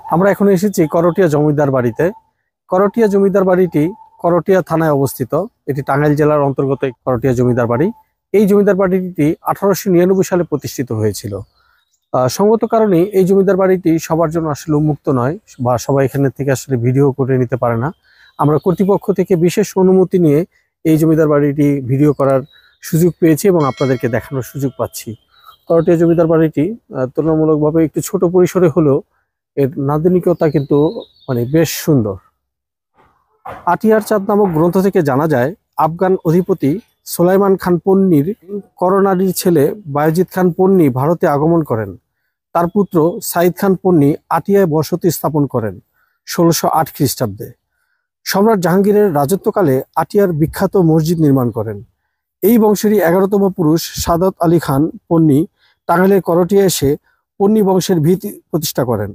আমরা এখন এসেছি করটিয়া জমিদার বাড়িতে। করটিয়া জমিদার বাড়িটি করটিয়া থানায় অবস্থিত। এটি টাঙ্গাইল জেলার অন্তর্গত করটিয়া জমিদার বাড়ি। এই জমিদার বাড়িটি 1899 সালে প্রতিষ্ঠিত হয়েছিল। সঙ্গত কারণে এই জমিদার বাড়িটি সবার জন্য আসলে উন্মুক্ত নয়, বা সবাই এখানে থেকে আসলে ভিডিও করে নিতে পারে না। আমরা কর্তৃপক্ষ থেকে বিশেষ অনুমতি নিয়ে এই জমিদার বাড়িটি ভিডিও করার সুযোগ পেয়েছি এবং আপনাদেরকে দেখানোর সুযোগ পাচ্ছি। করটিয়া জমিদার বাড়িটি তুলনামূলকভাবে একটু ছোট পরিসরে হলেও এর নান্দনিকতা কিন্তু বেশ সুন্দর। আটিয়ার চাঁদ নামক গ্রন্থ থেকে জানা যায়, আফগান অধিপতি সুলাইমান খান পন্নীর করনারীর ছেলে বায়েজিদ খান পন্নী ভারতে আগমন করেন। তার পুত্র সাইদ খান পন্নী আটিয়ায় বসতি স্থাপন করেন 1608 খ্রিস্টাব্দে। সম্রাট জাহাঙ্গীরের রাজত্বকালে আটিয়ার বিখ্যাত মসজিদ নির্মাণ করেন। এই বংশেরই 11তম পুরুষ সাদত আলী খান পন্নী টাঙ্গাইলের করটিয়া এসে পন্নী বংশের ভিত প্রতিষ্ঠা করেন।